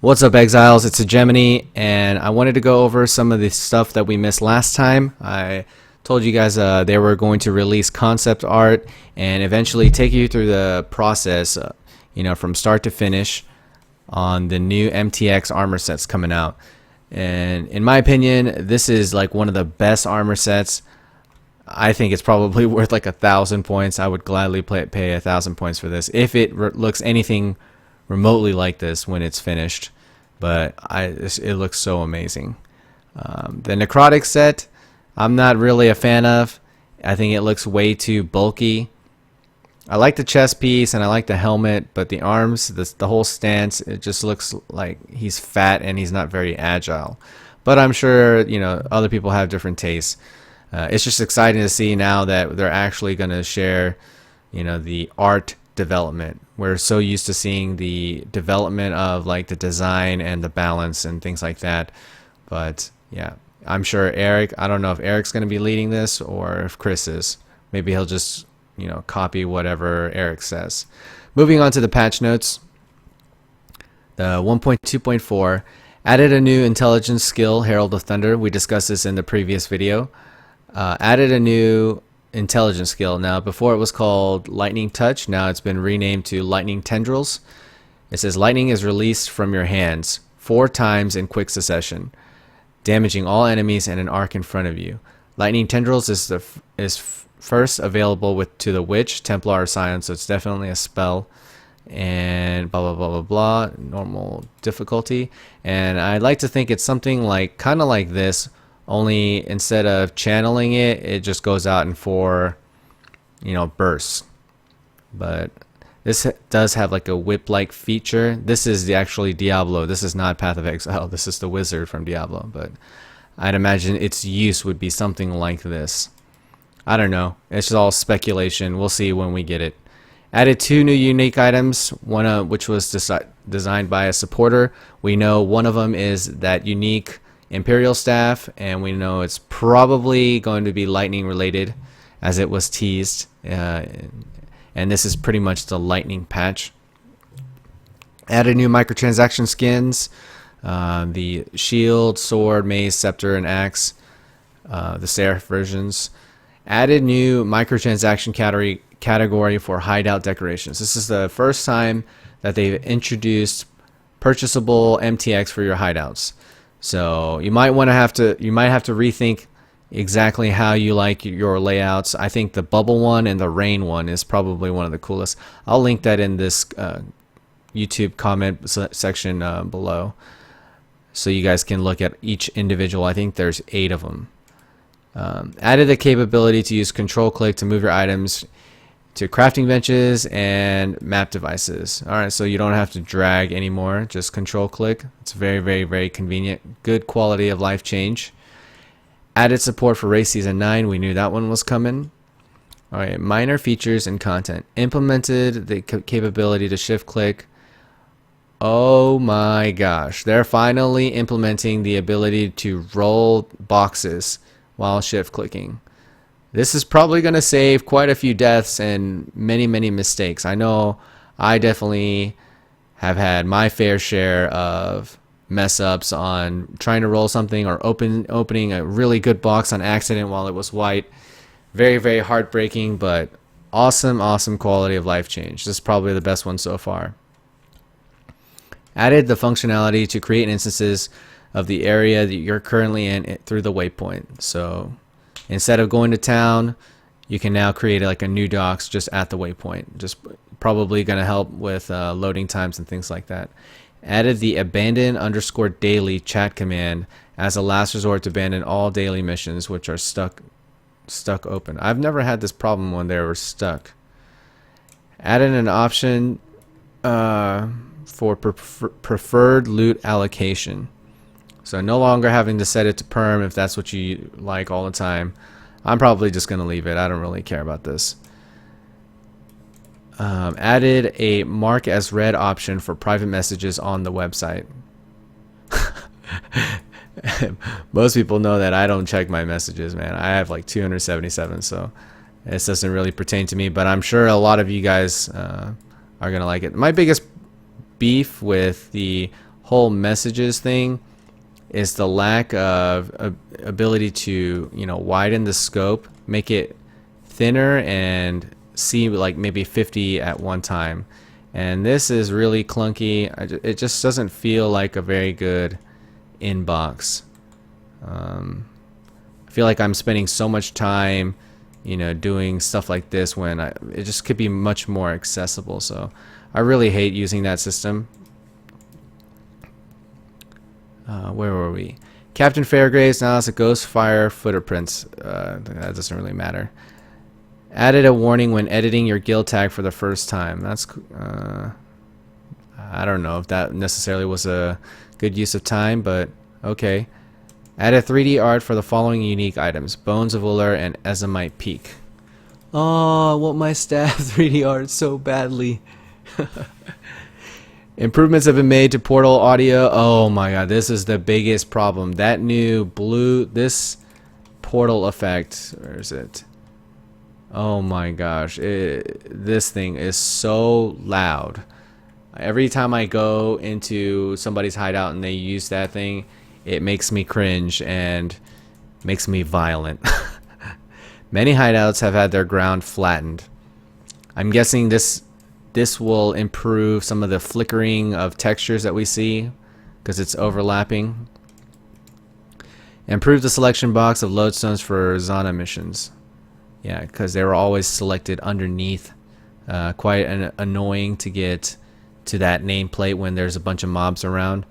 What's up, Exiles? It's a Gemini, and I wanted to go over some of the stuff that we missed last time. I told you guys they were going to release concept art and eventually take you through the process, from start to finish on the new MTX armor sets coming out. And in my opinion, this is like one of the best armor sets. I think it's probably worth like 1,000 points. I would gladly pay 1,000 points for this if it looks anything remotely like this when it's finished. But it looks so amazing. The necrotic set, I'm not really a fan of. I think it looks way too bulky. I like the chest piece and I like the helmet, but the arms, the whole stance, it just looks like he's fat and he's not very agile. But I'm sure other people have different tastes. It's just exciting to see now that they're actually going to share, the art development. We're so used to seeing the development of like the design and the balance and things like that. But yeah, I'm sure I don't know if Eric's going to be leading this or if Chris is. Maybe he'll just, copy whatever Eric says. Moving on to the patch notes. The 1.2.4 added a new intelligence skill, Herald of Thunder. We discussed this in the previous video. Added a new intelligence skill. Now, before it was called Lightning Touch. Now it's been renamed to Lightning Tendrils. It says lightning is released from your hands 4 times in quick succession, damaging all enemies and an arc in front of you. Lightning Tendrils is first available to the Witch, Templar, or Scion, so it's definitely a spell. And blah blah blah blah blah. Normal difficulty. And I like to think it's something like kind of like this. Only instead of channeling it, it just goes out in 4, bursts. But this does have like a whip-like feature. This is actually Diablo. This is not Path of Exile. This is the wizard from Diablo. But I'd imagine its use would be something like this. I don't know. It's all speculation. We'll see when we get it. Added 2 new unique items, one which was designed by a supporter. We know one of them is that unique Imperial Staff, and we know it's probably going to be lightning related as it was teased, and this is pretty much the lightning patch. Added new microtransaction skins, the shield, sword, mace, scepter, and axe, the seraph versions. Added new microtransaction category for hideout decorations. This is the first time that they've introduced purchasable MTX for your hideouts. So you might have to rethink exactly how you like your layouts. I think the bubble one and the rain one is probably one of the coolest. I'll link that in this YouTube comment section below, so you guys can look at each individual. I think there's 8 of them. Added the capability to use control click to move your items to crafting benches and map devices. Alright, so you don't have to drag anymore, just control click. It's very, very, very convenient. Good quality of life change. Added support for Race Season 9. We knew that one was coming. Alright, minor features and content. Implemented the capability to shift click. Oh my gosh. They're finally implementing the ability to roll boxes while shift clicking. This is probably going to save quite a few deaths and many, many mistakes. I know I definitely have had my fair share of mess ups on trying to roll something or opening a really good box on accident while it was white. Very, very heartbreaking, but awesome, awesome quality of life change. This is probably the best one so far. Added the functionality to create instances of the area that you're currently in through the waypoint. So instead of going to town, you can now create like a new docks just at the waypoint. Just probably going to help with loading times and things like that. Added the abandon_daily chat command as a last resort to abandon all daily missions which are stuck open. I've never had this problem when they were stuck. Added an option for preferred loot allocation. So no longer having to set it to perm if that's what you like all the time. I'm probably just going to leave it. I don't really care about this. Added a mark as read option for private messages on the website. Most people know that I don't check my messages, man. I have like 277, so this doesn't really pertain to me, but I'm sure a lot of you guys are going to like it. My biggest beef with the whole messages thing is the lack of ability to, you know, widen the scope, make it thinner, and see like maybe 50 at one time. And this is really clunky. It just doesn't feel like a very good inbox. I feel like I'm spending so much time, you know, doing stuff like this when it just could be much more accessible. So I really hate using that system. Where were we? Captain Fairgraves now has a ghost fire footprints. That doesn't really matter. Added a warning when editing your guild tag for the first time. That's I don't know if that necessarily was a good use of time, but okay. Added 3D art for the following unique items: Bones of Uller and Ezomite Peak. Oh, I want my staff 3D art so badly. Improvements have been made to portal audio. Oh my god, this is the biggest problem. That new blue, this portal effect, where is it? Oh my gosh, this thing is so loud. Every time I go into somebody's hideout and they use that thing, it makes me cringe and makes me violent. Many hideouts have had their ground flattened. I'm guessing this will improve some of the flickering of textures that we see because it's overlapping. Improve the selection box of lodestones for Zana missions. Yeah, because they were always selected underneath. Quite annoying to get to that nameplate when there's a bunch of mobs around.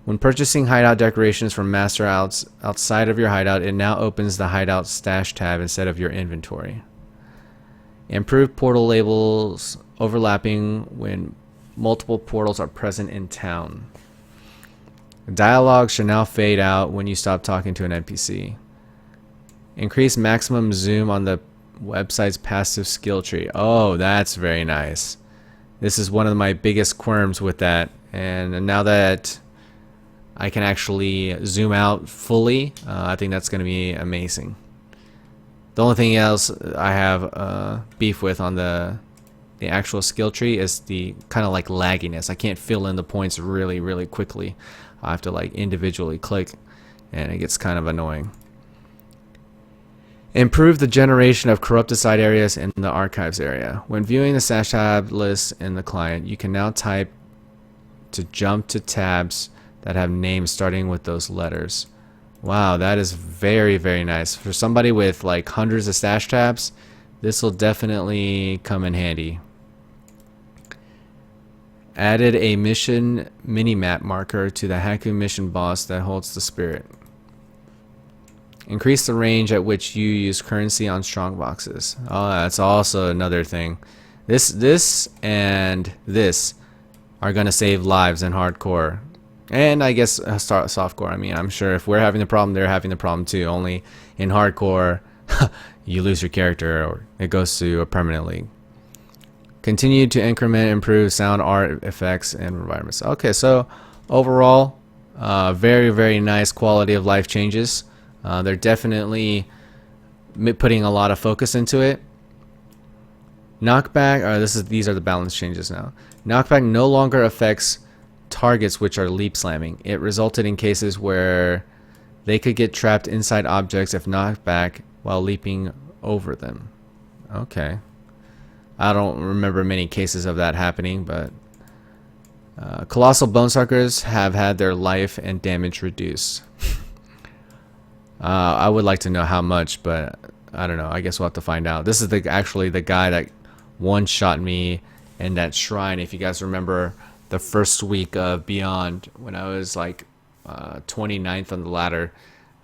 When purchasing hideout decorations from master outside of your hideout, it now opens the hideout stash tab instead of your inventory. Improve portal labels overlapping when multiple portals are present in town. Dialogue should now fade out when you stop talking to an NPC. Increase maximum zoom on the website's passive skill tree. Oh, that's very nice. This is one of my biggest qualms with that, and now that I can actually zoom out fully, I think that's going to be amazing. The only thing else I have beef with on the actual skill tree is the kind of like lagginess. I can't fill in the points really quickly. I have to like individually click, and it gets kind of annoying. Improve the generation of corrupted side areas in the archives area. When viewing the stash tab list in the client, you can now type to jump to tabs that have names starting with those letters. Wow, that is very nice. For somebody with like hundreds of stash tabs, this will definitely come in handy. Added a mission minimap marker to the Haku mission boss that holds the spirit. Increase the range at which you use currency on strong boxes. Oh, that's also another thing. This and this are gonna save lives in hardcore. And I guess softcore. I mean, I'm sure if we're having the problem, they're having the problem too. Only in hardcore, you lose your character or it goes to a permanent league. Continue to increment, improve sound, art, effects, and environments. Okay, so overall, very nice quality of life changes. They're definitely putting a lot of focus into it. Knockback. These are the balance changes now. Knockback no longer affects targets which are leap slamming. It resulted in cases where they could get trapped inside objects if knocked back while leaping over them. Okay. I don't remember many cases of that happening, but colossal bone suckers have had their life and damage reduced. I would like to know how much, but I don't know. I guess we'll have to find out. This is actually the guy that one-shot me in that shrine. If you guys remember the first week of Beyond, when I was like 29th on the ladder,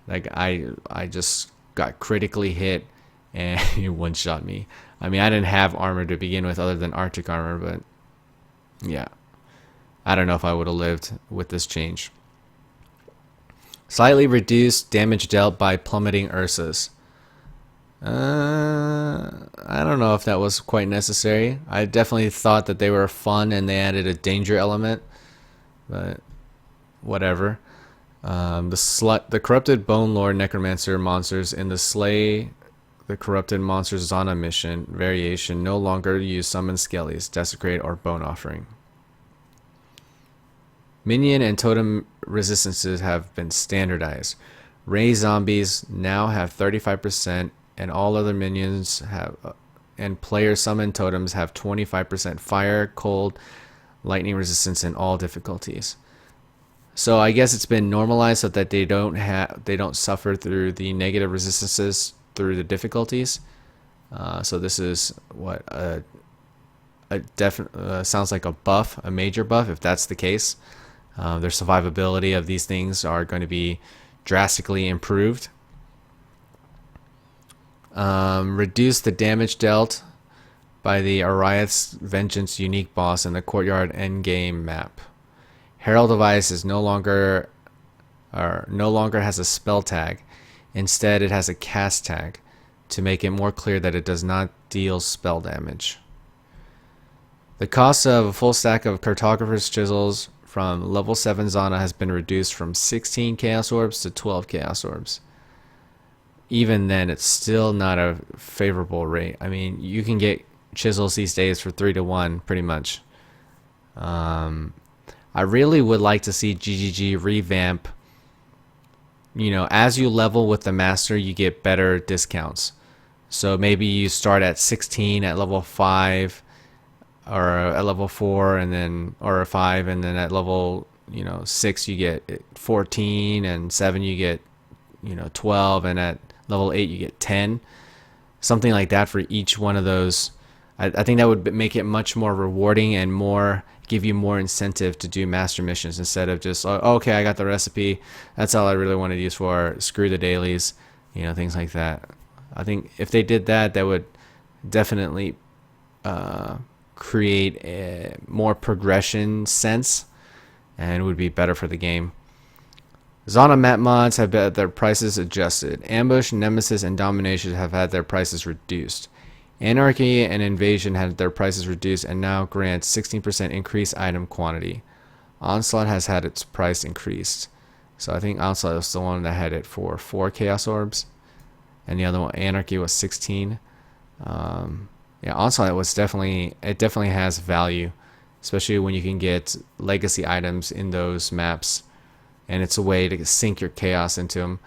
like I just got critically hit and he one-shot me. I mean, I didn't have armor to begin with other than Arctic armor, but yeah, I don't know if I would have lived with this change. Slightly reduced damage dealt by plummeting Ursas. I don't know if that was quite necessary. I definitely thought that they were fun and they added a danger element, but whatever. The corrupted Bone Lord Necromancer monsters in the Slay the Corrupted Monsters Zana mission variation no longer use summon skellies, desecrate, or bone offering. Minion and totem resistances have been standardized. Ray zombies now have 35%, and all other minions have, and player summon totems have 25% fire, cold, lightning resistance in all difficulties. So I guess it's been normalized so that they don't suffer through the negative resistances through the difficulties. So this is what sounds like a buff, a major buff, if that's the case. Their survivability of these things are going to be drastically improved. Reduce the damage dealt by the Ariath's Vengeance unique boss in the Courtyard endgame map. Herald of Ice is no longer has a spell tag. Instead, it has a cast tag to make it more clear that it does not deal spell damage. The cost of a full stack of Cartographer's Chisels from level 7 Zana has been reduced from 16 Chaos Orbs to 12 Chaos Orbs. Even then, it's still not a favorable rate. I mean, you can get chisels these days for 3 to 1 pretty much. I really would like to see GGG revamp. You know, as you level with the master, you get better discounts. So maybe you start at 16 at level 5, or at level 4, and then, or 5, and then at level 6 you get 14, and 7 you get 12, and at level 8 you get 10. Something like that for each one of those. I think that would make it much more rewarding and give you more incentive to do master missions instead of just, oh, okay, I got the recipe, that's all I really want to use for, screw the dailies, things like that. I think if they did that, that would definitely create a more progression sense, and would be better for the game. Zana map mods have had their prices adjusted. Ambush, Nemesis, and Domination have had their prices reduced. Anarchy and Invasion had their prices reduced and now grant 16% increased item quantity. Onslaught has had its price increased. So I think Onslaught was the one that had it for 4 Chaos Orbs, and the other one, Anarchy, was 16. Yeah, Onslaught definitely has value, especially when you can get legacy items in those maps, and it's a way to sink your chaos into them.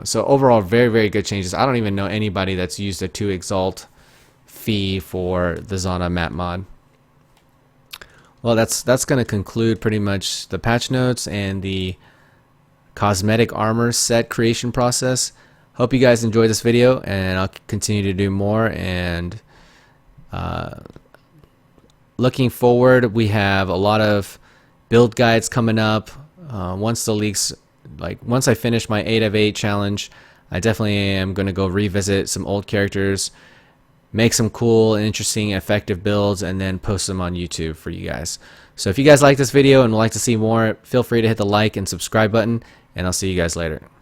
So overall, very, very good changes. I don't even know anybody that's used a 2 Exalt fee for the Zana map mod. Well, that's going to conclude pretty much the patch notes and the cosmetic armor set creation process. Hope you guys enjoyed this video, and I'll continue to do more. And looking forward, we have a lot of build guides coming up. Once the leaks, once I finish my 8 of 8 challenge, I definitely am going to go revisit some old characters, make some cool, interesting, effective builds, and then post them on YouTube for you guys. So if you guys like this video and would like to see more, feel free to hit the like and subscribe button, and I'll see you guys later.